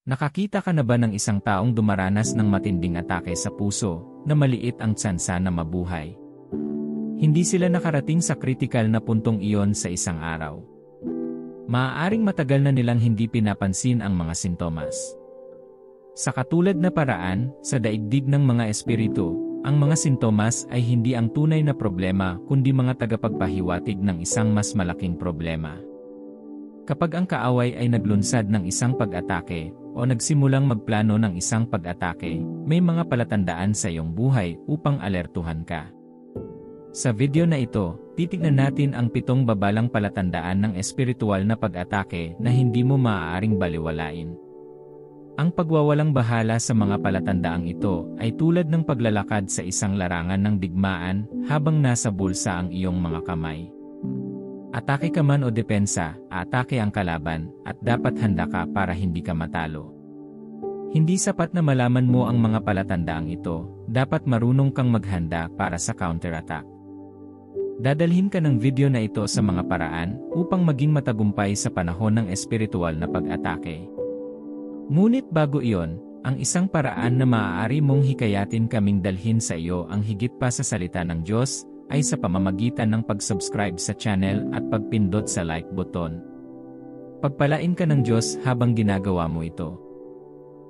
Nakakita ka na ba ng isang taong dumaranas ng matinding atake sa puso, na maliit ang tsansa na mabuhay? Hindi sila nakarating sa kritikal na puntong iyon sa isang araw. Maaaring matagal na nilang hindi pinapansin ang mga sintomas. Sa katulad na paraan, sa daigdig ng mga espiritu, ang mga sintomas ay hindi ang tunay na problema kundi mga tagapagpahiwatig ng isang mas malaking problema. Kapag ang kaaway ay naglunsad ng isang pag-atake o nagsimulang magplano ng isang pag-atake, may mga palatandaan sa iyong buhay upang alertuhan ka. Sa video na ito, titignan natin ang 7 babalang palatandaan ng espiritual na pag-atake na hindi mo maaaring baliwalain. Ang pagwawalang bahala sa mga palatandaang ito ay tulad ng paglalakad sa isang larangan ng digmaan habang nasa bulsa ang iyong mga kamay. Atake ka man o depensa, atake ang kalaban, at dapat handa ka para hindi ka matalo. Hindi sapat na malaman mo ang mga palatandaang ito, dapat marunong kang maghanda para sa counterattack. Dadalhin ka ng video na ito sa mga paraan upang maging matagumpay sa panahon ng espiritual na pag-atake. Ngunit bago iyon, ang isang paraan na maaari mong hikayatin kaming dalhin sa iyo ang higit pa sa salita ng Diyos, ay sa pamamagitan ng pag-subscribe sa channel at pagpindot sa like button. Pagpalain ka ng Diyos habang ginagawa mo ito.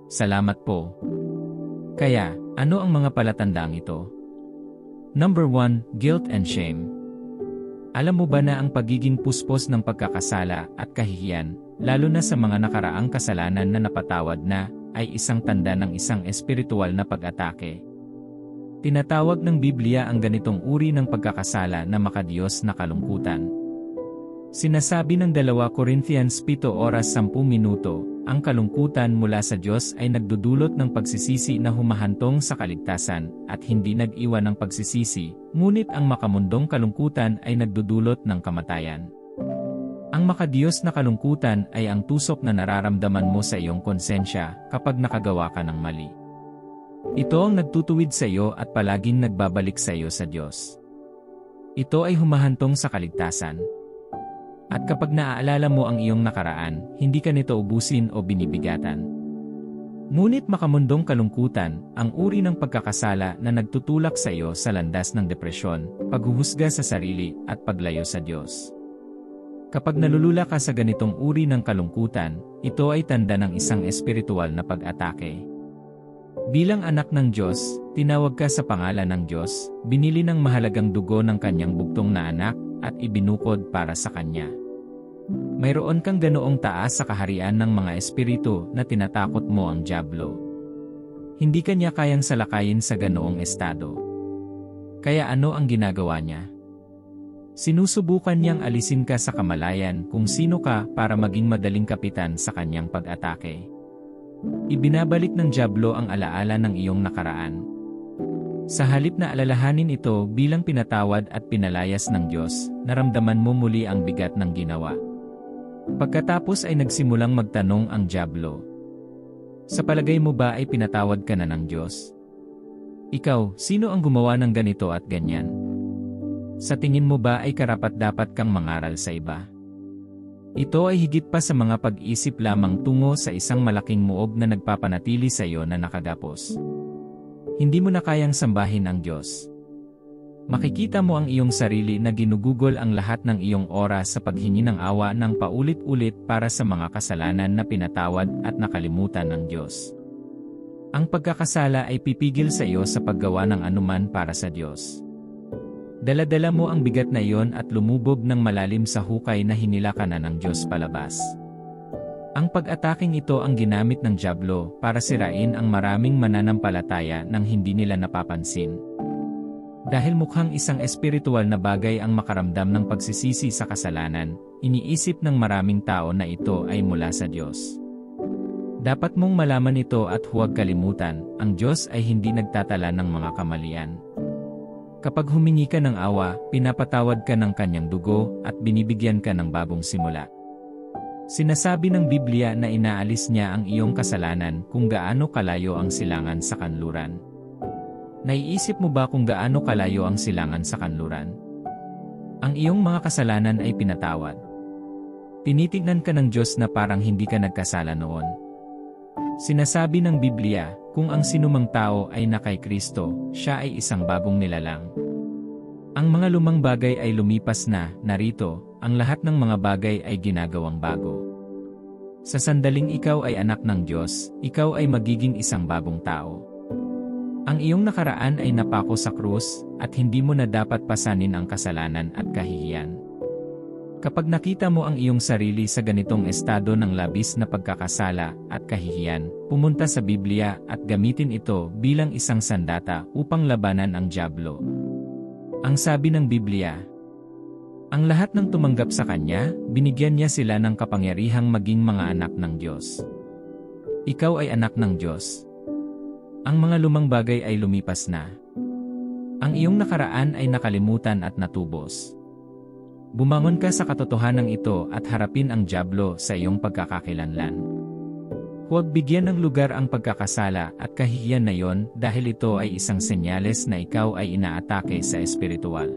Salamat po. Kaya, ano ang mga palatandaang ito? Number 1, guilt and shame. Alam mo ba na ang pagiging puspos ng pagkakasala at kahihiyan, lalo na sa mga nakaraang kasalanan na napatawad na, ay isang tanda ng isang espiritual na pag-atake? Tinatawag ng Biblia ang ganitong uri ng pagkakasala na makadiyos na kalungkutan. Sinasabi ng 2 Corinthians 7:10, ang kalungkutan mula sa Diyos ay nagdudulot ng pagsisisi na humahantong sa kaligtasan, at hindi nag-iwan ng pagsisisi, ngunit ang makamundong kalungkutan ay nagdudulot ng kamatayan. Ang makadiyos na kalungkutan ay ang tusok na nararamdaman mo sa iyong konsensya kapag nakagawa ka ng mali. Ito ang nagtutuwid sa iyo at palaging nagbabalik sa iyo sa Diyos. Ito ay humahantong sa kaligtasan. At kapag naaalala mo ang iyong nakaraan, hindi ka nito ubusin o binibigatan. Ngunit makamundong kalungkutan, ang uri ng pagkakasala na nagtutulak sa iyo sa landas ng depresyon, paghuhusga sa sarili, at paglayo sa Diyos. Kapag nalulula ka sa ganitong uri ng kalungkutan, ito ay tanda ng isang espiritual na pag-atake. Bilang anak ng Diyos, tinawag ka sa pangalan ng Diyos, binili ng mahalagang dugo ng kanyang bugtong na anak, at ibinukod para sa kanya. Mayroon kang ganoong taas sa kaharian ng mga espiritu na tinatakot mo ang dyablo. Hindi kanya kayang salakayin sa ganoong estado. Kaya ano ang ginagawa niya? Sinusubukan niyang alisin ka sa kamalayan kung sino ka para maging madaling kapitan sa kanyang pag-atake. Ibinabalik ng dyablo ang alaala ng iyong nakaraan. Sa halip na alalahanin ito bilang pinatawad at pinalayas ng Diyos, naramdaman mo muli ang bigat ng ginawa. Pagkatapos ay nagsimulang magtanong ang dyablo. Sa palagay mo ba ay pinatawad ka na ng Diyos? Ikaw, sino ang gumawa ng ganito at ganyan? Sa tingin mo ba ay karapat-dapat kang mangaral sa iba? Ito ay higit pa sa mga pag-isip lamang tungo sa isang malaking muog na nagpapanatili sa iyo na nakagapos. Hindi mo na kayang sambahin ang Diyos. Makikita mo ang iyong sarili na ginugugol ang lahat ng iyong oras sa paghingi ng awa ng paulit-ulit para sa mga kasalanan na pinatawad at nakalimutan ng Diyos. Ang pagkakasala ay pipigil sa iyo sa paggawa ng anuman para sa Diyos. Dala-dala mo ang bigat na iyon at lumubog ng malalim sa hukay na hinila ka na ng Diyos palabas. Ang pag-ataking ito ang ginamit ng dyablo para sirain ang maraming mananampalataya nang hindi nila napapansin. Dahil mukhang isang espiritual na bagay ang makaramdam ng pagsisisi sa kasalanan, iniisip ng maraming tao na ito ay mula sa Diyos. Dapat mong malaman ito at huwag kalimutan, ang Diyos ay hindi nagtatala ng mga kamalian. Kapag humingi ka ng awa, pinapatawad ka ng kanyang dugo at binibigyan ka ng bagong simula. Sinasabi ng Biblia na inaalis niya ang iyong kasalanan kung gaano kalayo ang silangan sa kanluran. Naiisip mo ba kung gaano kalayo ang silangan sa kanluran? Ang iyong mga kasalanan ay pinatawad. Tinitignan ka ng Diyos na parang hindi ka nagkasala noon. Sinasabi ng Biblia, kung ang sinumang tao ay na kay Kristo, siya ay isang bagong nilalang. Ang mga lumang bagay ay lumipas na, narito, ang lahat ng mga bagay ay ginagawang bago. Sa sandaling ikaw ay anak ng Diyos, ikaw ay magiging isang bagong tao. Ang iyong nakaraan ay napako sa krus, at hindi mo na dapat pasanin ang kasalanan at kahihiyan. Kapag nakita mo ang iyong sarili sa ganitong estado ng labis na pagkakasala at kahihiyan, pumunta sa Biblia at gamitin ito bilang isang sandata upang labanan ang dyablo. Ang sabi ng Biblia, ang lahat ng tumanggap sa Kanya, binigyan niya sila ng kapangyarihang maging mga anak ng Diyos. Ikaw ay anak ng Diyos. Ang mga lumang bagay ay lumipas na. Ang iyong nakaraan ay nakalimutan at natubos. Bumangon ka sa katotohanan ito at harapin ang dyablo sa iyong pagkakakilanlan. Huwag bigyan ng lugar ang pagkakasala at kahihiyan na iyon dahil ito ay isang senyales na ikaw ay inaatake sa espiritual.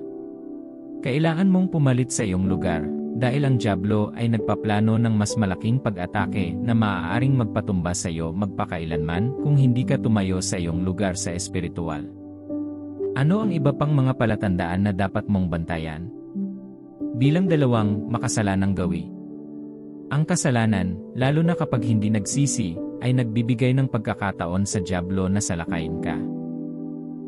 Kailangan mong pumalit sa iyong lugar dahil ang dyablo ay nagpaplano ng mas malaking pag-atake na maaaring magpatumba sa iyo magpakailanman kung hindi ka tumayo sa iyong lugar sa espiritual. Ano ang iba pang mga palatandaan na dapat mong bantayan? Bilang 2, makasalanang gawi. Ang kasalanan, lalo na kapag hindi nagsisi, ay nagbibigay ng pagkakataon sa dyablo na salakayin ka.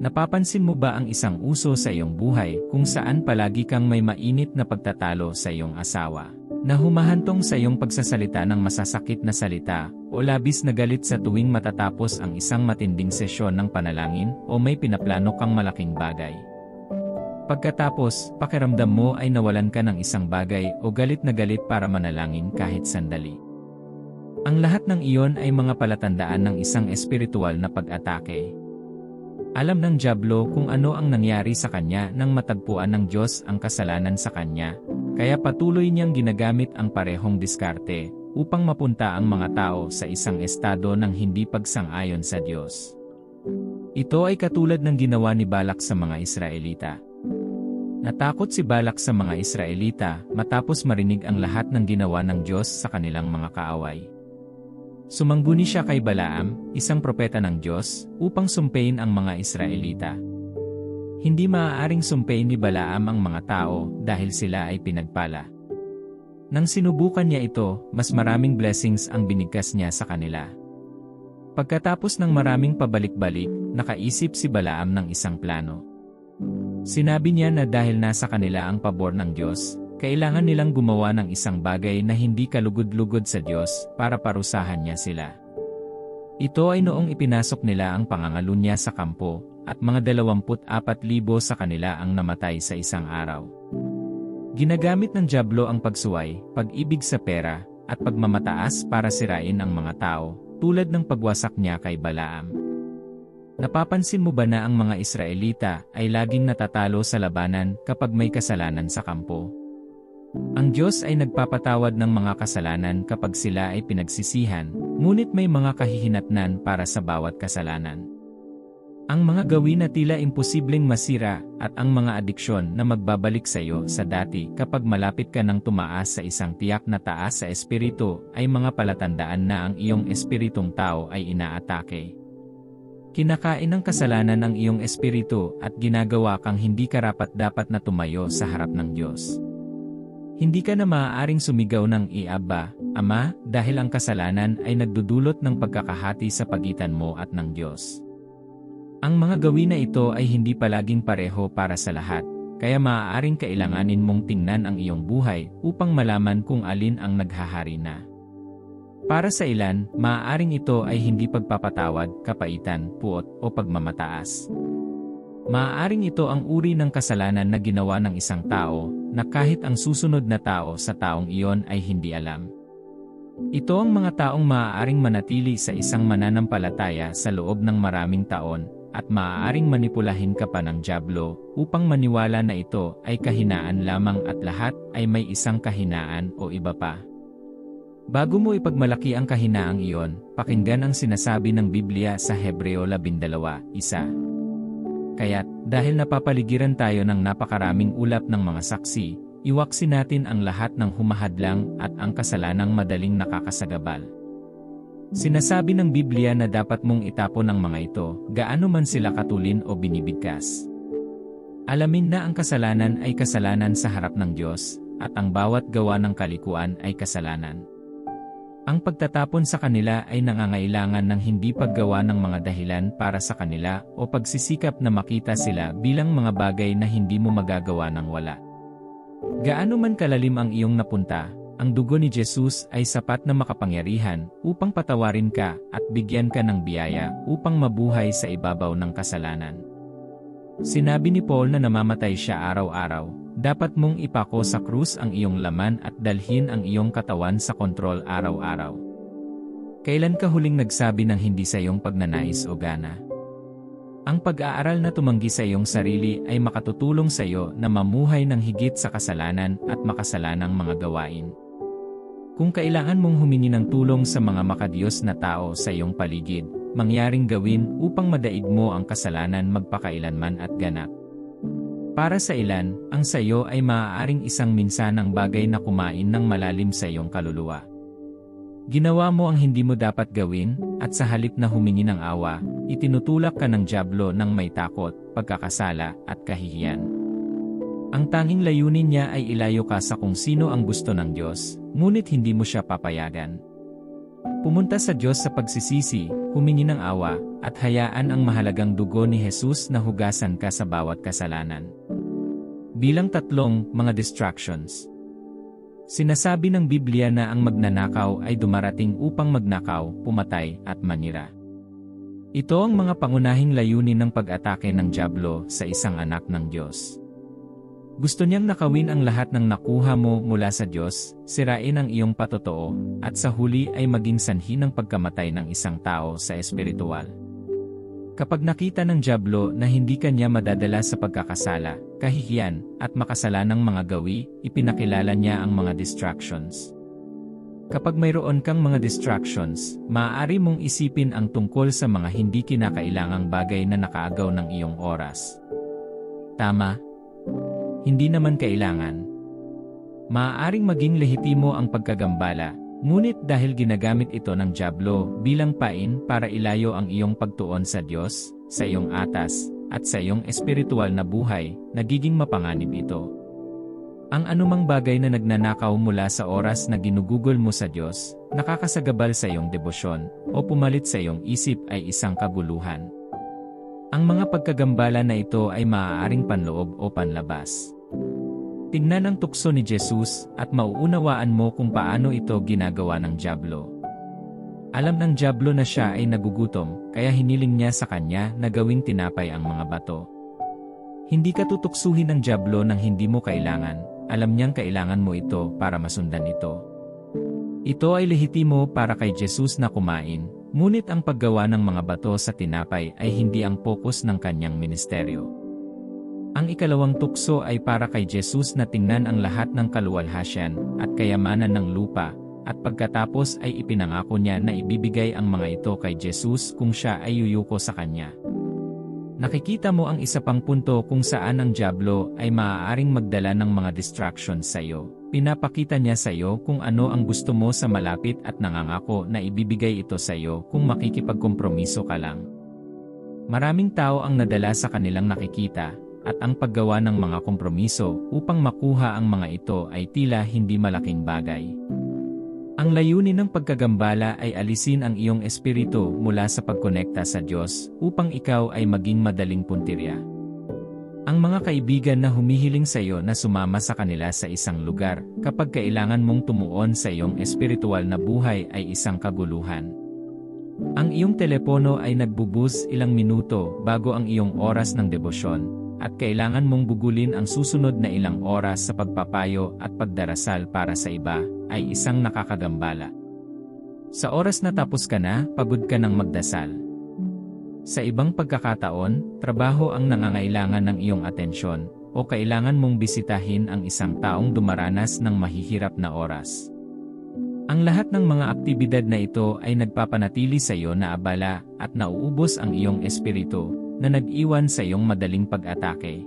Napapansin mo ba ang isang uso sa iyong buhay kung saan palagi kang may mainit na pagtatalo sa iyong asawa, na humahantong sa iyong pagsasalita ng masasakit na salita, o labis na galit sa tuwing matatapos ang isang matinding sesyon ng panalangin o may pinaplano kang malaking bagay? Pagkatapos, pakiramdam mo ay nawalan ka ng isang bagay o galit na galit para manalangin kahit sandali. Ang lahat ng iyon ay mga palatandaan ng isang espiritual na pag-atake. Alam ng dyablo kung ano ang nangyari sa kanya nang matagpuan ng Diyos ang kasalanan sa kanya, kaya patuloy niyang ginagamit ang parehong diskarte upang mapunta ang mga tao sa isang estado ng hindi pagsang-ayon sa Diyos. Ito ay katulad ng ginawa ni Balak sa mga Israelita. Natakot si Balak sa mga Israelita matapos marinig ang lahat ng ginawa ng Diyos sa kanilang mga kaaway. Sumangguni siya kay Balaam, isang propeta ng Diyos, upang sumpein ang mga Israelita. Hindi maaaring sumpein ni Balaam ang mga tao dahil sila ay pinagpala. Nang sinubukan niya ito, mas maraming blessings ang binigkas niya sa kanila. Pagkatapos ng maraming pabalik-balik, nakaisip si Balaam ng isang plano. Sinabi niya na dahil nasa kanila ang pabor ng Diyos, kailangan nilang gumawa ng isang bagay na hindi kalugod-lugod sa Diyos para parusahan niya sila. Ito ay noong ipinasok nila ang pangangalunya sa kampo, at mga 24,000 sa kanila ang namatay sa isang araw. Ginagamit ng dyablo ang pagsuway, pag-ibig sa pera, at pagmamataas para sirain ang mga tao, tulad ng pagwasak niya kay Balaam. Napapansin mo ba na ang mga Israelita ay laging natatalo sa labanan kapag may kasalanan sa kampo? Ang Diyos ay nagpapatawad ng mga kasalanan kapag sila ay pinagsisihan, ngunit may mga kahihinatnan para sa bawat kasalanan. Ang mga gawin na tila imposibleng masira at ang mga adiksyon na magbabalik sa iyo sa dati kapag malapit ka ng tumaas sa isang tiyak na taas sa espiritu ay mga palatandaan na ang iyong espiritong tao ay inaatake. Kinakain ng kasalanan ang iyong espiritu at ginagawa kang hindi karapat-dapat na tumayo sa harap ng Diyos. Hindi ka na maaaring sumigaw ng Iaba, Ama, dahil ang kasalanan ay nagdudulot ng pagkakahati sa pagitan mo at ng Diyos. Ang mga gawin na ito ay hindi palaging pareho para sa lahat, kaya maaaring kailanganin mong tingnan ang iyong buhay upang malaman kung alin ang naghahari na. Para sa ilan, maaaring ito ay hindi pagpapatawad, kapaitan, puot, o pagmamataas. Maaaring ito ang uri ng kasalanan na ginawa ng isang tao, na kahit ang susunod na tao sa taong iyon ay hindi alam. Ito ang mga taong maaaring manatili sa isang mananampalataya sa loob ng maraming taon, at maaaring manipulahin ka pa ng dyablo, upang maniwala na ito ay kahinaan lamang at lahat ay may isang kahinaan o iba pa. Bago mo ipagmalaki ang kahinaang iyon, pakinggan ang sinasabi ng Biblia sa Hebreo 12:1. Kaya't, dahil napapaligiran tayo ng napakaraming ulap ng mga saksi, iwaksi natin ang lahat ng humahadlang at ang kasalanang madaling nakakasagabal. Sinasabi ng Biblia na dapat mong itapon ang mga ito, gaano man sila katulin o binibigkas. Alamin na ang kasalanan ay kasalanan sa harap ng Diyos, at ang bawat gawa ng kalikuan ay kasalanan. Ang pagtatapon sa kanila ay nangangailangan ng hindi paggawa ng mga dahilan para sa kanila o pagsisikap na makita sila bilang mga bagay na hindi mo magagawa ng wala. Gaano man kalalim ang iyong napunta, ang dugo ni Jesus ay sapat na makapangyarihan upang patawarin ka at bigyan ka ng biyaya upang mabuhay sa ibabaw ng kasalanan. Sinabi ni Paul na namamatay siya araw-araw, dapat mong ipako sa krus ang iyong laman at dalhin ang iyong katawan sa kontrol araw-araw. Kailan ka huling nagsabi ng hindi sa iyong pagnanais o gana? Ang pag-aaral na tumanggi sa iyong sarili ay makatutulong sa iyo na mamuhay ng higit sa kasalanan at makasalanang mga gawain. Kung kailangan mong humingi ng tulong sa mga makadiyos na tao sa iyong paligid, mangyaring gawin upang madaig mo ang kasalanan magpakailanman at ganap. Para sa ilan, ang sa iyo ay maaaring isang minsanang bagay na kumain ng malalim sa iyong kaluluwa. Ginawa mo ang hindi mo dapat gawin, at sa halip na humingi ng awa, itinutulak ka ng dyablo ng may takot, pagkakasala, at kahihiyan. Ang tanging layunin niya ay ilayo ka sa kung sino ang gusto ng Diyos, ngunit hindi mo siya papayagan. Pumunta sa Diyos sa pagsisisi, humingi ng awa, at hayaan ang mahalagang dugo ni Jesus na hugasan ka sa bawat kasalanan. Bilang 3, mga distractions. Sinasabi ng Biblia na ang magnanakaw ay dumarating upang magnakaw, pumatay, at manira. Ito ang mga pangunahing layunin ng pag-atake ng dyablo sa isang anak ng Diyos. Gusto niyang nakawin ang lahat ng nakuha mo mula sa Diyos, sirain ang iyong patotoo, at sa huli ay maging sanhi ng pagkamatay ng isang tao sa espiritual. Kapag nakita ng dyablo na hindi kanya madadala sa pagkakasala, kahihiyan, at makasalanang mga gawi, ipinakilala niya ang mga distractions. Kapag mayroon kang mga distractions, maaari mong isipin ang tungkol sa mga hindi kinakailangang bagay na nakaagaw ng iyong oras. Tama? Hindi naman kailangan. Maaaring maging lehitimo ang pagkagambala, ngunit dahil ginagamit ito ng dyablo bilang pain para ilayo ang iyong pagtuon sa Diyos, sa iyong atas, at sa iyong espiritual na buhay, nagiging mapanganib ito. Ang anumang bagay na nagnanakaw mula sa oras na ginugugol mo sa Diyos, nakakasagabal sa iyong debosyon, o pumalit sa iyong isip ay isang kaguluhan. Ang mga pagkagambala na ito ay maaaring panloob o panlabas. Tingnan ang tukso ni Jesus at mauunawaan mo kung paano ito ginagawa ng dyablo. Alam ng dyablo na siya ay nagugutom, kaya hiniling niya sa kanya na gawing tinapay ang mga bato. Hindi ka tutuksuhin ng dyablo ng hindi mo kailangan, alam niyang kailangan mo ito para masundan ito. Ito ay lehitimo para kay Jesus na kumain, ngunit ang paggawa ng mga bato sa tinapay ay hindi ang focus ng kanyang ministeryo. Ang ikalawang tukso ay para kay Jesus na tingnan ang lahat ng kaluwalhatian at kayamanan ng lupa, at pagkatapos ay ipinangako niya na ibibigay ang mga ito kay Jesus kung siya ay yuyuko sa kanya. Nakikita mo ang isa pang punto kung saan ang dyablo ay maaaring magdala ng mga distractions sa iyo. Pinapakita niya sa iyo kung ano ang gusto mo sa malapit at nangangako na ibibigay ito sa iyo kung makikipagkompromiso ka lang. Maraming tao ang nadala sa kanilang nakikita, at ang paggawa ng mga kompromiso upang makuha ang mga ito ay tila hindi malaking bagay. Ang layunin ng pagkagambala ay alisin ang iyong espiritu mula sa pagkonekta sa Diyos upang ikaw ay maging madaling puntirya. Ang mga kaibigan na humihiling sa iyo na sumama sa kanila sa isang lugar kapag kailangan mong tumuon sa iyong espiritual na buhay ay isang kaguluhan. Ang iyong telepono ay nagbubus ilang minuto bago ang iyong oras ng debosyon, at kailangan mong bugulin ang susunod na ilang oras sa pagpapayo at pagdarasal para sa iba, ay isang nakakagambala. Sa oras na tapos ka na, pagod ka ng magdasal. Sa ibang pagkakataon, trabaho ang nangangailangan ng iyong atensyon, o kailangan mong bisitahin ang isang taong dumaranas ng mahihirap na oras. Ang lahat ng mga aktibidad na ito ay nagpapanatili sa iyo na abala at nauubos ang iyong espiritu, na nag-iwan sa iyong madaling pag-atake.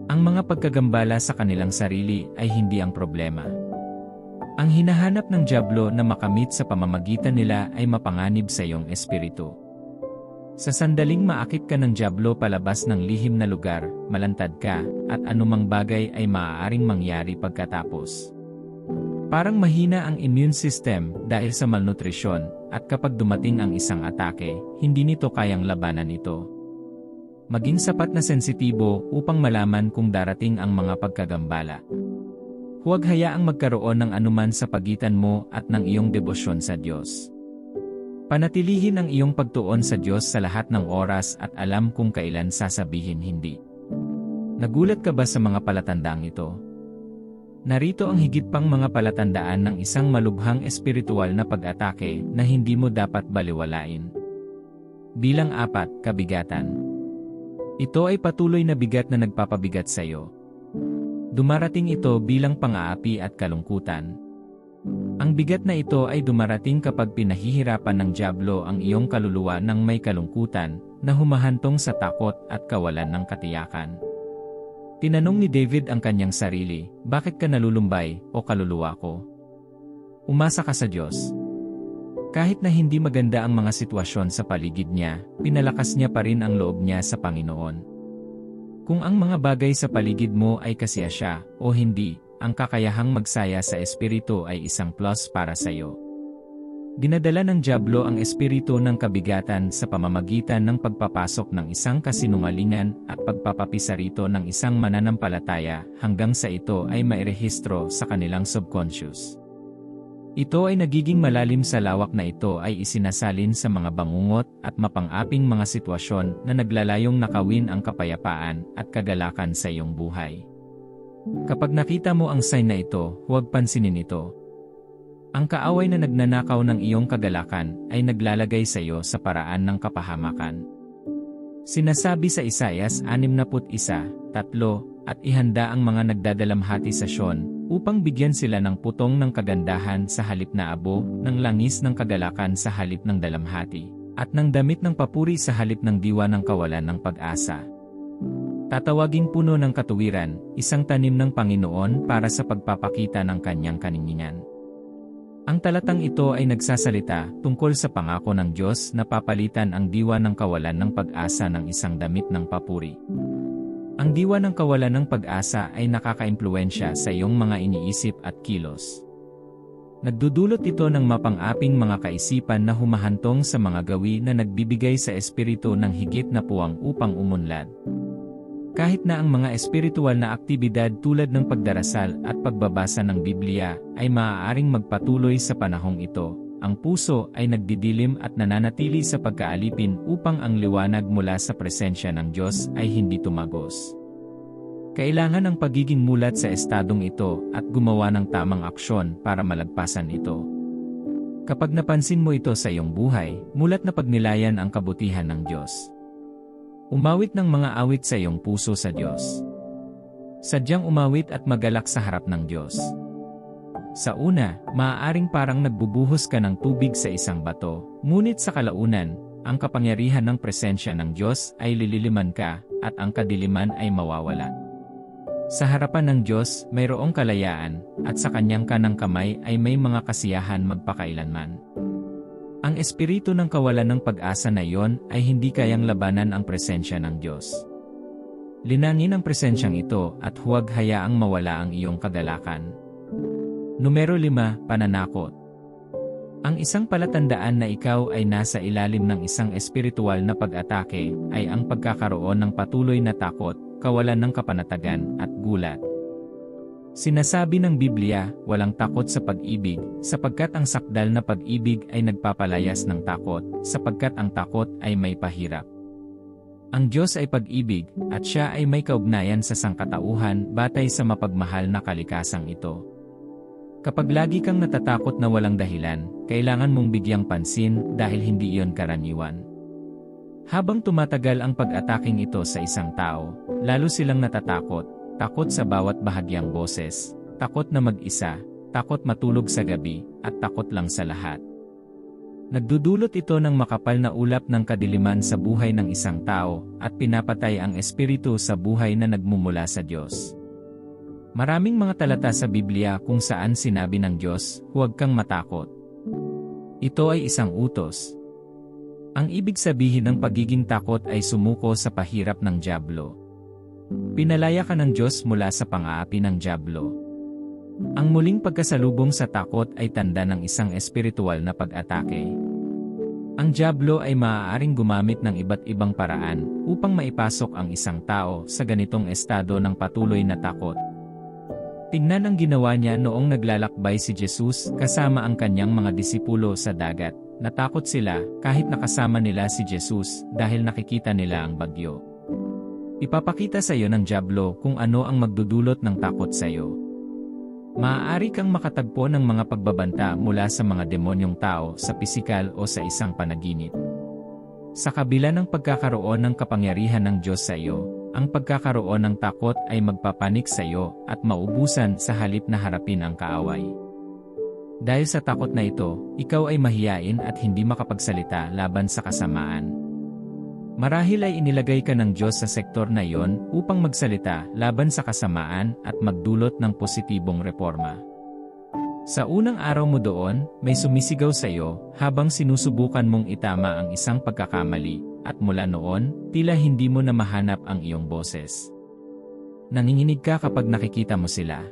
Ang mga pagkagambala sa kanilang sarili ay hindi ang problema. Ang hinahanap ng dyablo na makamit sa pamamagitan nila ay mapanganib sa iyong espiritu. Sa sandaling maakit ka ng dyablo palabas ng lihim na lugar, malantad ka, at anumang bagay ay maaaring mangyari pagkatapos. Parang mahina ang immune system dahil sa malnutrisyon, at kapag dumating ang isang atake, hindi nito kayang labanan ito. Maging sapat na sensitibo upang malaman kung darating ang mga pagkagambala. Huwag hayaang magkaroon ng anuman sa pagitan mo at ng iyong debosyon sa Diyos. Panatilihin ang iyong pagtuon sa Diyos sa lahat ng oras at alam kung kailan sasabihin hindi. Nagulat ka ba sa mga palatandang ito? Narito ang higit pang mga palatandaan ng isang malubhang espiritual na pag-atake na hindi mo dapat baliwalain. Bilang 4, kabigatan. Ito ay patuloy na bigat na nagpapabigat sa iyo. Dumarating ito bilang pang-aapi at kalungkutan. Ang bigat na ito ay dumarating kapag pinahihirapan ng dyablo ang iyong kaluluwa ng may kalungkutan na humahantong sa takot at kawalan ng katiyakan. Tinanong ni David ang kanyang sarili, bakit ka nalulumbay, o kaluluwa ko? Umasa ka sa Diyos. Kahit na hindi maganda ang mga sitwasyon sa paligid niya, pinalakas niya pa rin ang loob niya sa Panginoon. Kung ang mga bagay sa paligid mo ay kasiyasya o hindi, ang kakayahang magsaya sa espiritu ay isang plus para sa iyo. Dinadala ng dyablo ang espiritu ng kabigatan sa pamamagitan ng pagpapasok ng isang kasinungalingan at pagpapapisarito ng isang mananampalataya hanggang sa ito ay mairehistro sa kanilang subconscious. Ito ay nagiging malalim sa lawak na ito ay isinasalin sa mga bangungot at mapang-aping mga sitwasyon na naglalayong nakawin ang kapayapaan at kagalakan sa iyong buhay. Kapag nakita mo ang sign na ito, huwag pansinin ito. Ang kaaway na nagnanakaw ng iyong kagalakan ay naglalagay sa iyo sa paraan ng kapahamakan. Sinasabi sa Isaias 61:3, at ihanda ang mga nagdadalamhati sa Sion, upang bigyan sila ng putong ng kagandahan sa halip na abo, ng langis ng kagalakan sa halip ng dalamhati, at ng damit ng papuri sa halip ng diwa ng kawalan ng pag-asa. Tatawaging puno ng katuwiran, isang tanim ng Panginoon para sa pagpapakita ng kanyang kaniningan. Ang talatang ito ay nagsasalita tungkol sa pangako ng Diyos na papalitan ang diwa ng kawalan ng pag-asa ng isang damit ng papuri. Ang diwa ng kawalan ng pag-asa ay nakakaimpluwensya sa iyong mga iniisip at kilos. Nagdudulot ito ng mapang-aping mga kaisipan na humahantong sa mga gawi na nagbibigay sa espiritu ng higit na puwang upang umunlad. Kahit na ang mga espiritual na aktibidad tulad ng pagdarasal at pagbabasa ng Biblia ay maaaring magpatuloy sa panahong ito, ang puso ay nagdidilim at nananatili sa pagkaalipin upang ang liwanag mula sa presensya ng Diyos ay hindi tumagos. Kailangan ang pagiging mulat sa estadong ito at gumawa ng tamang aksyon para malagpasan ito. Kapag napansin mo ito sa iyong buhay, mulat na pagnilayan ang kabutihan ng Diyos. Umawit ng mga awit sa iyong puso sa Diyos. Sadyang umawit at magalak sa harap ng Diyos. Sa una, maaaring parang nagbubuhos ka ng tubig sa isang bato, ngunit sa kalaunan, ang kapangyarihan ng presensya ng Diyos ay lililiman ka, at ang kadiliman ay mawawala. Sa harapan ng Diyos, mayroong kalayaan, at sa kanyang kanang kamay ay may mga kasiyahan magpakailanman. Ang espiritu ng kawalan ng pag-asa na iyon ay hindi kayang labanan ang presensya ng Diyos. Linangin ang presensyang ito at huwag hayaang mawala ang iyong kagalakan. Numero 5, pananakot. Ang isang palatandaan na ikaw ay nasa ilalim ng isang espiritual na pag-atake ay ang pagkakaroon ng patuloy na takot, kawalan ng kapanatagan, at gulat. Sinasabi ng Biblia, walang takot sa pag-ibig, sapagkat ang sakdal na pag-ibig ay nagpapalayas ng takot, sapagkat ang takot ay may pahirap. Ang Diyos ay pag-ibig, at Siya ay may kaugnayan sa sangkatauhan batay sa mapagmahal na kalikasang ito. Kapag lagi kang natatakot na walang dahilan, kailangan mong bigyang pansin dahil hindi iyon karaniwan. Habang tumatagal ang pag-ataking ito sa isang tao, lalo silang natatakot. Takot sa bawat bahagyang boses, takot na mag-isa, takot matulog sa gabi, at takot lang sa lahat. Nagdudulot ito ng makapal na ulap ng kadiliman sa buhay ng isang tao, at pinapatay ang espiritu sa buhay na nagmumula sa Diyos. Maraming mga talata sa Biblia kung saan sinabi ng Diyos, huwag kang matakot. Ito ay isang utos. Ang ibig sabihin ng pagiging takot ay sumuko sa pahirap ng dyablo. Pinalaya ka ng Diyos mula sa pang-aapi ng dyablo. Ang muling pagkasalubong sa takot ay tanda ng isang espiritual na pag-atake. Ang dyablo ay maaaring gumamit ng iba't ibang paraan upang maipasok ang isang tao sa ganitong estado ng patuloy na takot. Tingnan ang ginawa niya noong naglalakbay si Jesus kasama ang kanyang mga disipulo sa dagat. Natakot sila kahit nakasama nila si Jesus dahil nakikita nila ang bagyo. Ipapakita sa iyo ng dyablo kung ano ang magdudulot ng takot sa iyo. Maaari kang makatagpo ng mga pagbabanta mula sa mga demonyong tao sa pisikal o sa isang panaginip. Sa kabila ng pagkakaroon ng kapangyarihan ng Diyos sa iyo, ang pagkakaroon ng takot ay magpapanik sa iyo at maubusan sa halip na harapin ang kaaway. Dahil sa takot na ito, ikaw ay mahiyain at hindi makapagsalita laban sa kasamaan. Marahil ay inilagay ka ng Diyos sa sektor na iyon upang magsalita laban sa kasamaan at magdulot ng positibong reforma. Sa unang araw mo doon, may sumisigaw sa iyo habang sinusubukan mong itama ang isang pagkakamali, at mula noon, tila hindi mo na mahanap ang iyong boses. Nanginginig ka kapag nakikita mo sila.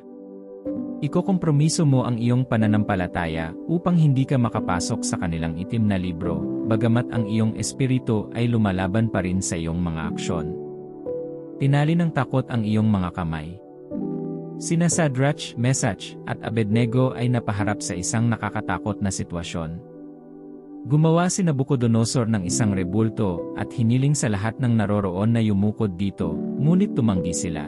Ikokompromiso mo ang iyong pananampalataya upang hindi ka makapasok sa kanilang itim na libro, bagamat ang iyong espiritu ay lumalaban pa rin sa iyong mga aksyon. Tinali ng takot ang iyong mga kamay. Sina Shadrach, Meshach, at Abednego ay napaharap sa isang nakakatakot na sitwasyon. Gumawa si Nabucodonosor ng isang rebulto at hiniling sa lahat ng naroroon na yumukod dito, ngunit tumanggi sila.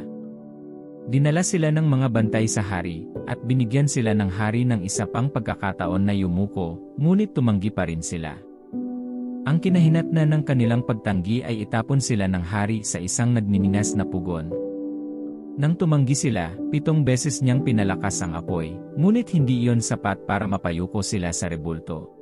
Dinala sila ng mga bantay sa hari, at binigyan sila ng hari ng isa pang pagkakataon na yumuko, ngunit tumanggi pa rin sila. Ang kinahinatnan ng kanilang pagtanggi ay itapon sila ng hari sa isang nagniningas na pugon. Nang tumanggi sila, 7 beses niyang pinalakas ang apoy, ngunit hindi iyon sapat para mapayuko sila sa rebulto.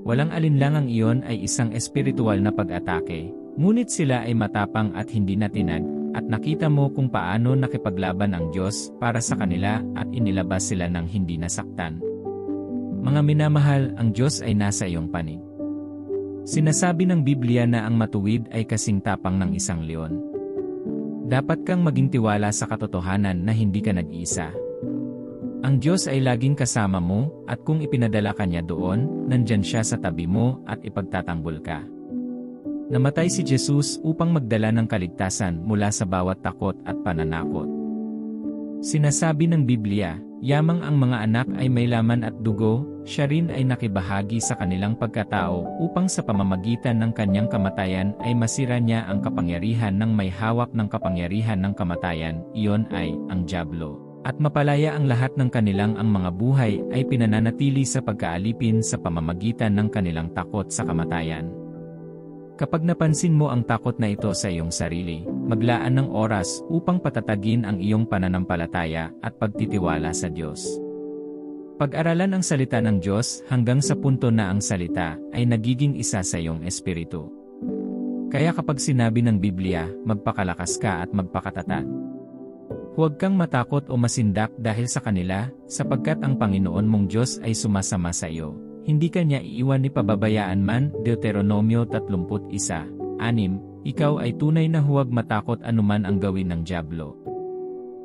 Walang alinlangang iyon ay isang espiritual na pag-atake, ngunit sila ay matapang at hindi natinag, at nakita mo kung paano nakipaglaban ang Diyos para sa kanila at inilabas sila ng hindi nasaktan. Mga minamahal, ang Diyos ay nasa iyong panig. Sinasabi ng Biblia na ang matuwid ay kasing tapang ng isang leon. Dapat kang maging tiwala sa katotohanan na hindi ka nag-iisa. Ang Diyos ay laging kasama mo, at kung ipinadala ka niya doon, nandyan siya sa tabi mo at ipagtatanggol ka. Namatay si Jesus upang magdala ng kaligtasan mula sa bawat takot at pananakot. Sinasabi ng Biblia, yamang ang mga anak ay may laman at dugo, siya rin ay nakibahagi sa kanilang pagkatao upang sa pamamagitan ng kanyang kamatayan ay masira niya ang kapangyarihan ng may hawak ng kapangyarihan ng kamatayan, iyon ay ang dyablo. At mapalaya ang lahat ng kanilang ang mga buhay ay pinananatili sa pagkaalipin sa pamamagitan ng kanilang takot sa kamatayan. Kapag napansin mo ang takot na ito sa iyong sarili, maglaan ng oras upang patatagin ang iyong pananampalataya at pagtitiwala sa Diyos. Pag-aralan ang salita ng Diyos hanggang sa punto na ang salita ay nagiging isa sa iyong espiritu. Kaya kapag sinabi ng Biblia, magpakalakas ka at magpakatatag. Huwag kang matakot o masindak dahil sa kanila, sapagkat ang Panginoon mong Diyos ay sumasama sa iyo. Hindi ka niya iiwan ni pababayaan man, Deuteronomio 31:6. Ikaw ay tunay na huwag matakot anuman ang gawin ng dyablo.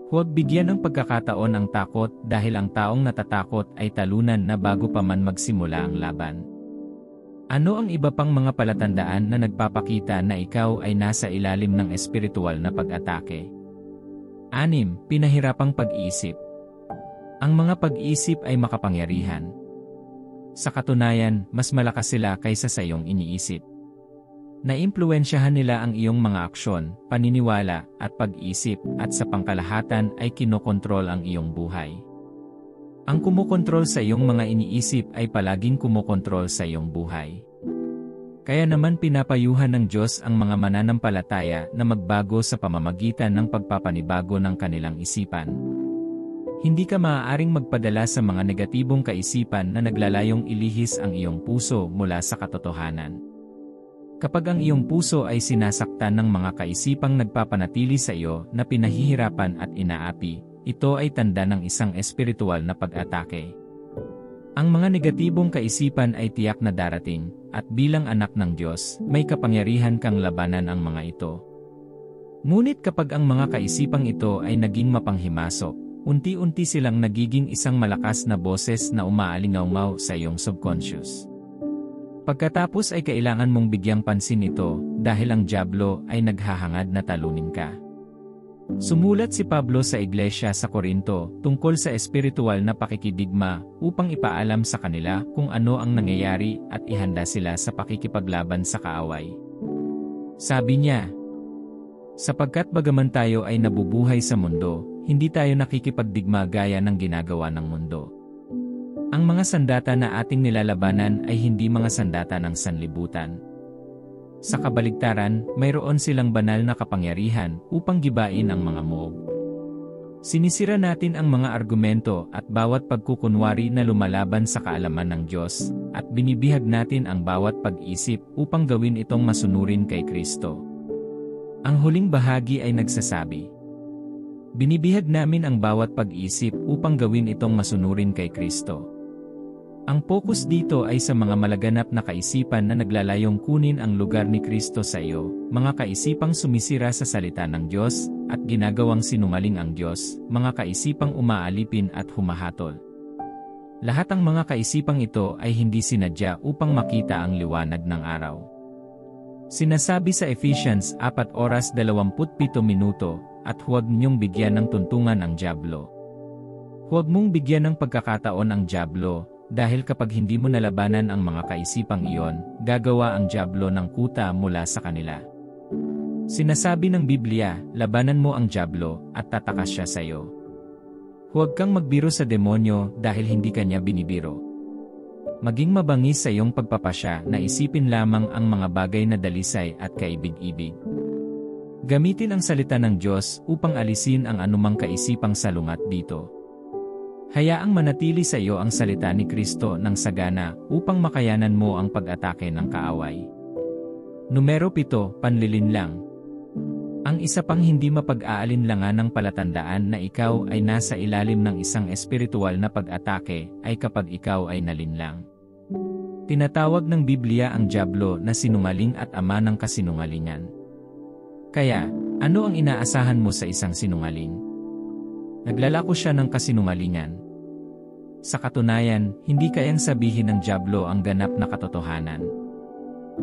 Huwag bigyan ng pagkakataon ang takot dahil ang taong natatakot ay talunan na bago pa man magsimula ang laban. Ano ang iba pang mga palatandaan na nagpapakita na ikaw ay nasa ilalim ng espiritual na pag-atake? 6. Pinahirapang pag-iisip. Ang mga pag-iisip ay makapangyarihan. Sa katunayan, mas malakas sila kaysa sa iyong iniisip. Naimpluwensyahan nila ang iyong mga aksyon, paniniwala, at pag-isip, at sa pangkalahatan ay kinokontrol ang iyong buhay. Ang kumokontrol sa iyong mga iniisip ay palaging kumokontrol sa iyong buhay. Kaya naman pinapayuhan ng Diyos ang mga mananampalataya na magbago sa pamamagitan ng pagpapanibago ng kanilang isipan. Hindi ka maaaring magpadala sa mga negatibong kaisipan na naglalayong ilihis ang iyong puso mula sa katotohanan. Kapag ang iyong puso ay sinasaktan ng mga kaisipang nagpapanatili sa iyo na pinahihirapan at inaapi, ito ay tanda ng isang espiritual na pag-atake. Ang mga negatibong kaisipan ay tiyak na darating, at bilang anak ng Diyos, may kapangyarihan kang labanan ang mga ito. Ngunit kapag ang mga kaisipang ito ay naging mapanghimasok, unti-unti silang nagiging isang malakas na boses na umaalingaw sa iyong subconscious. Pagkatapos ay kailangan mong bigyang pansin ito dahil ang dyablo ay naghahangad na talunin ka. Sumulat si Pablo sa iglesia sa Corinto tungkol sa espiritual na pakikidigma upang ipaalam sa kanila kung ano ang nangyayari at ihanda sila sa pakikipaglaban sa kaaway. Sabi niya, sapagkat bagaman tayo ay nabubuhay sa mundo, hindi tayo nakikipagdigma gaya ng ginagawa ng mundo. Ang mga sandata na ating nilalabanan ay hindi mga sandata ng sanlibutan. Sa kabaligtaran, mayroon silang banal na kapangyarihan upang gibain ang mga moob. Sinisira natin ang mga argumento at bawat pagkukunwari na lumalaban sa kaalaman ng Diyos, at binibihag natin ang bawat pag-isip upang gawin itong masunurin kay Kristo. Ang huling bahagi ay nagsasabi, binibihag namin ang bawat pag-isip upang gawin itong masunurin kay Kristo. Ang focus dito ay sa mga malaganap na kaisipan na naglalayong kunin ang lugar ni Kristo sa iyo, mga kaisipang sumisira sa salita ng Diyos, at ginagawang sinungaling ang Diyos, mga kaisipang umaalipin at humahatol. Lahat ang mga kaisipang ito ay hindi sinadya upang makita ang liwanag ng araw. Sinasabi sa Ephesians 4:27, at huwag ninyong bigyan ng tuntungan ang dyablo. Huwag mong bigyan ng pagkakataon ang dyablo, dahil kapag hindi mo nalabanan ang mga kaisipang iyon, gagawa ang dyablo ng kuta mula sa kanila. Sinasabi ng Biblia, labanan mo ang dyablo at tatakas siya sa iyo. Huwag kang magbiro sa demonyo dahil hindi kanya binibiro. Maging mabangis sa iyong pagpapasya na isipin lamang ang mga bagay na dalisay at kaibig-ibig. Gamitin ang salita ng Diyos upang alisin ang anumang kaisipang salungat dito. Hayaang manatili sa iyo ang salita ni Kristo ng sagana upang makayanan mo ang pag-atake ng kaaway. Numero 7, panlilinlang. Ang isa pang hindi mapag-aalinlangan ng palatandaan na ikaw ay nasa ilalim ng isang espiritual na pag-atake ay kapag ikaw ay nalinlang. Tinatawag ng Biblia ang dyablo na sinungaling at ama ng kasinungalingan. Kaya, ano ang inaasahan mo sa isang sinungaling? Naglalako siya ng kasinungalingan. Sa katunayan, hindi kayang sabihin ng dyablo ang ganap na katotohanan.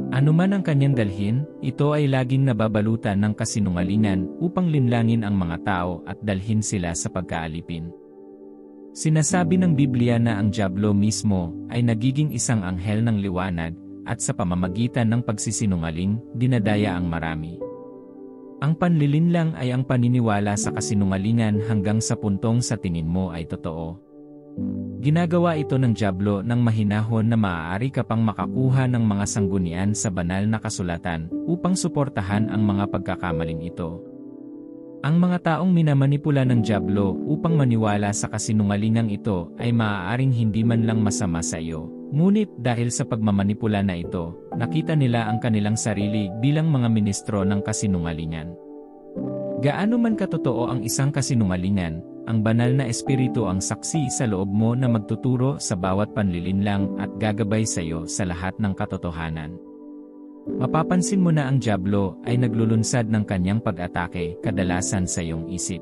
Ano man ang kanyang dalhin, ito ay laging nababalutan ng kasinungalingan upang linlangin ang mga tao at dalhin sila sa pagkaalipin. Sinasabi ng Biblia na ang dyablo mismo ay nagiging isang anghel ng liwanag at sa pamamagitan ng pagsisinungaling, dinadaya ang marami. Ang panlilinlang ay ang paniniwala sa kasinungalingan hanggang sa puntong sa tingin mo ay totoo. Ginagawa ito ng dyablo ng mahinahon na maaari ka pang makakuha ng mga sanggunian sa banal na kasulatan upang suportahan ang mga pagkakamaling ito. Ang mga taong minamanipula ng dyablo upang maniwala sa kasinungalingang ito ay maaaring hindi man lang masama sa iyo. Ngunit dahil sa pagmamanipula na ito, nakita nila ang kanilang sarili bilang mga ministro ng kasinungalingan. Gaano man katotoo ang isang kasinungalingan, ang banal na espiritu ang saksi sa loob mo na magtuturo sa bawat panlilinlang at gagabay sa iyo sa lahat ng katotohanan. Mapapansin mo na ang dyablo ay naglulunsad ng kanyang pag-atake kadalasan sa iyong isip.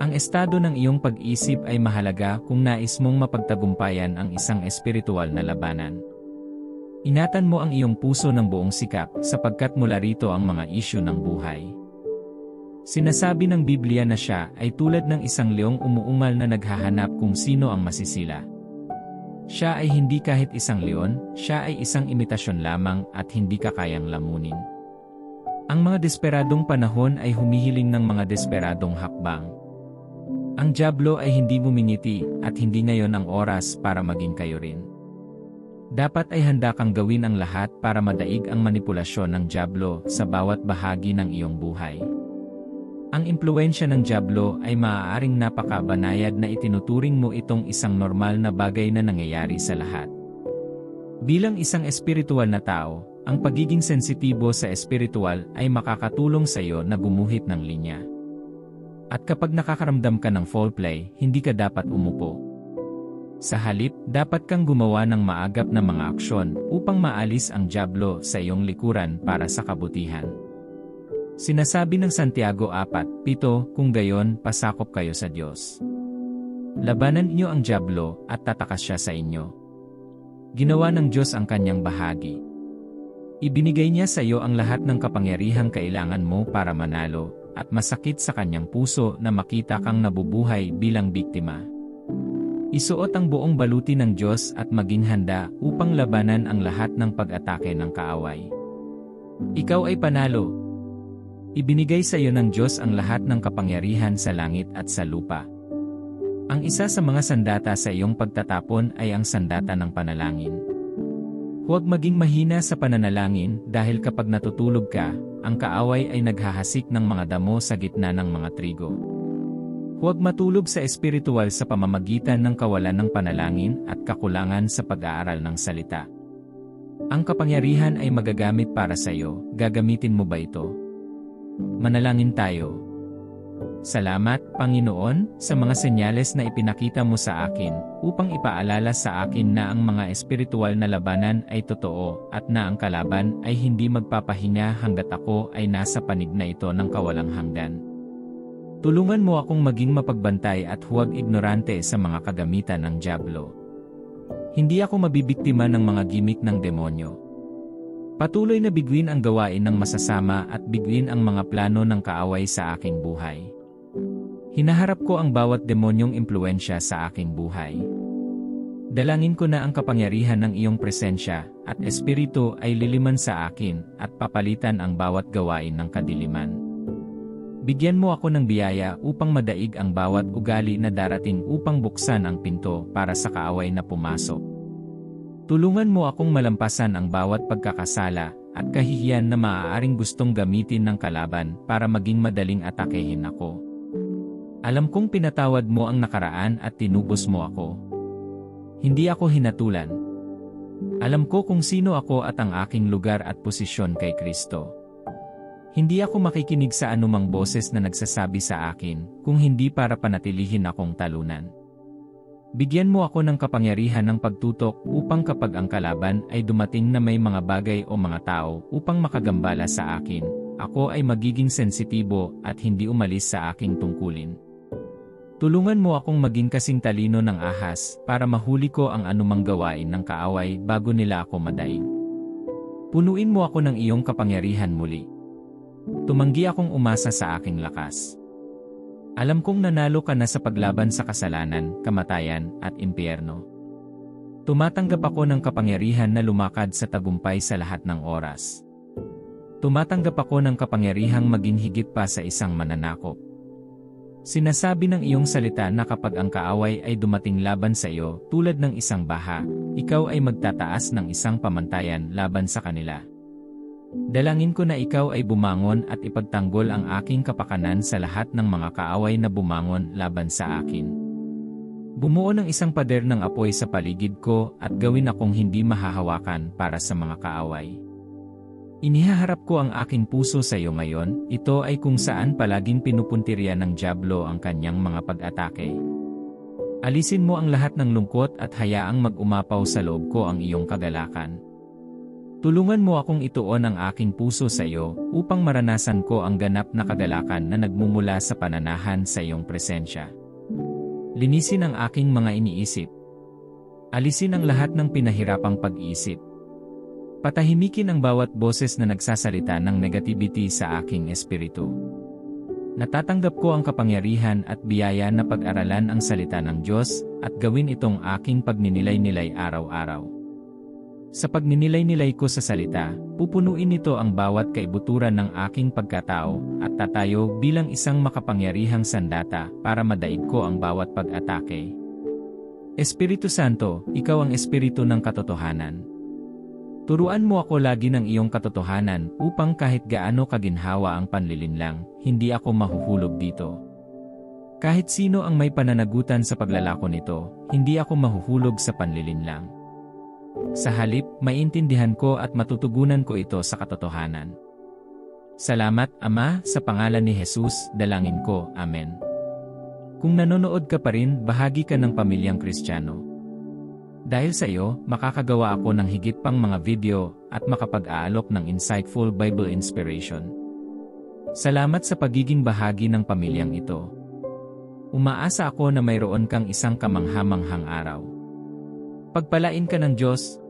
Ang estado ng iyong pag-isip ay mahalaga kung nais mong mapagtagumpayan ang isang espiritual na labanan. Ingatan mo ang iyong puso ng buong sikap sapagkat mula rito ang mga isyu ng buhay. Sinasabi ng Biblia na siya ay tulad ng isang leong umuungal na naghahanap kung sino ang masisila. Siya ay hindi kahit isang leon, siya ay isang imitasyon lamang at hindi ka kayang lamunin. Ang mga desperadong panahon ay humihiling ng mga desperadong hakbang. Ang dyablo ay hindi bumingiti at hindi ngayon ang oras para maging kayo rin. Dapat ay handa kang gawin ang lahat para madaig ang manipulasyon ng dyablo sa bawat bahagi ng iyong buhay. Ang impluwensya ng dyablo ay maaaring napakabanayad na itinuturing mo itong isang normal na bagay na nangyayari sa lahat. Bilang isang espiritual na tao, ang pagiging sensitibo sa espiritual ay makakatulong sa iyo na gumuhit ng linya. At kapag nakakaramdam ka ng foul play, hindi ka dapat umupo. Sa halip, dapat kang gumawa ng maagap na mga aksyon upang maalis ang dyablo sa iyong likuran para sa kabutihan. Sinasabi ng Santiago 4:7, kung gayon, pasakop kayo sa Diyos. Labanan niyo ang dyablo at tatakas siya sa inyo. Ginawa ng Diyos ang kanyang bahagi. Ibinigay niya sa iyo ang lahat ng kapangyarihang kailangan mo para manalo, at masakit sa kanyang puso na makita kang nabubuhay bilang biktima. Isuot ang buong baluti ng Diyos at maging handa upang labanan ang lahat ng pag-atake ng kaaway. Ikaw ay panalo. Ibinigay sa iyo ng Diyos ang lahat ng kapangyarihan sa langit at sa lupa. Ang isa sa mga sandata sa iyong pagtatapon ay ang sandata ng panalangin. Huwag maging mahina sa pananalangin dahil kapag natutulog ka, ang kaaway ay naghahasik ng mga damo sa gitna ng mga trigo. Huwag matulog sa espiritual sa pamamagitan ng kawalan ng panalangin at kakulangan sa pag-aaral ng salita. Ang kapangyarihan ay magagamit para sa iyo, gagamitin mo ba ito? Manalangin tayo. Salamat, Panginoon, sa mga senyales na ipinakita mo sa akin, upang ipaalala sa akin na ang mga espiritual na labanan ay totoo, at na ang kalaban ay hindi magpapahinga hanggat ako ay nasa panig na ito ng kawalang hanggan. Tulungan mo akong maging mapagbantay at huwag ignorante sa mga kagamitan ng dyablo. Hindi ako mabibiktima ng mga gimik ng demonyo. Patuloy na biguin ang gawain ng masasama at biguin ang mga plano ng kaaway sa aking buhay. Hinaharap ko ang bawat demonyong impluensya sa aking buhay. Dalangin ko na ang kapangyarihan ng iyong presensya at espiritu ay liliman sa akin at papalitan ang bawat gawain ng kadiliman. Bigyan mo ako ng biyaya upang madaig ang bawat ugali na darating upang buksan ang pinto para sa kaaway na pumasok. Tulungan mo akong malampasan ang bawat pagkakasala at kahihiyan na maaaring gustong gamitin ng kalaban para maging madaling atakehin ako. Alam kong pinatawad mo ang nakaraan at tinubos mo ako. Hindi ako hinatulan. Alam ko kung sino ako at ang aking lugar at posisyon kay Kristo. Hindi ako makikinig sa anumang boses na nagsasabi sa akin kung hindi para panatilihin akong talunan. Bigyan mo ako ng kapangyarihan ng pagtutok upang kapag ang kalaban ay dumating na may mga bagay o mga tao upang makagambala sa akin, ako ay magiging sensitibo at hindi umalis sa aking tungkulin. Tulungan mo akong maging kasing talino ng ahas para mahuli ko ang anumang gawain ng kaaway bago nila ako madaig. Punuin mo ako ng iyong kapangyarihan muli. Tumanggi akong umasa sa aking lakas. Alam kong nanalo ka na sa paglaban sa kasalanan, kamatayan, at impyerno. Tumatanggap ako ng kapangyarihan na lumakad sa tagumpay sa lahat ng oras. Tumatanggap ako ng kapangyarihang maging higit pa sa isang mananakop. Sinasabi ng iyong salita na kapag ang kaaway ay dumating laban sa iyo tulad ng isang baha, ikaw ay magtataas ng isang pamantayan laban sa kanila. Dalangin ko na ikaw ay bumangon at ipagtanggol ang aking kapakanan sa lahat ng mga kaaway na bumangon laban sa akin. Bumuo ng isang pader ng apoy sa paligid ko at gawin akong hindi mahahawakan para sa mga kaaway. Inihaharap ko ang aking puso sa iyo ngayon, ito ay kung saan palaging pinupuntirya ng dyablo ang kanyang mga pag-atake. Alisin mo ang lahat ng lungkot at hayaang mag-umapaw sa loob ko ang iyong kagalakan. Tulungan mo akong ituon ang aking puso sa iyo upang maranasan ko ang ganap na kagalakan na nagmumula sa pananahan sa iyong presensya. Linisin ang aking mga iniisip. Alisin ang lahat ng pinahirapang pag-iisip. Patahimikin ang bawat boses na nagsasalita ng negativity sa aking espiritu. Natatanggap ko ang kapangyarihan at biyaya na pag-aralan ang salita ng Diyos at gawin itong aking pagninilay-nilay araw-araw. Sa pagninilay-nilay ko sa salita, pupunuin nito ang bawat kaibuturan ng aking pagkatao at tatayo bilang isang makapangyarihang sandata para madaig ko ang bawat pag-atake. Espiritu Santo, ikaw ang espiritu ng katotohanan. Turuan mo ako lagi ng iyong katotohanan upang kahit gaano kaginhawa ang panlilinlang, hindi ako mahuhulog dito. Kahit sino ang may pananagutan sa paglalako nito, hindi ako mahuhulog sa panlilinlang. Sa halip, maintindihan ko at matutugunan ko ito sa katotohanan. Salamat, Ama, sa pangalan ni Jesus, dalangin ko. Amen. Kung nanonood ka pa rin, bahagi ka ng pamilyang Kristiyano. Dahil sa iyo, makakagawa ako ng higit pang mga video at makapag-aalok ng insightful Bible inspiration. Salamat sa pagiging bahagi ng pamilyang ito. Umaasa ako na mayroon kang isang kamangha-manghang araw. Pagpalain ka ng Diyos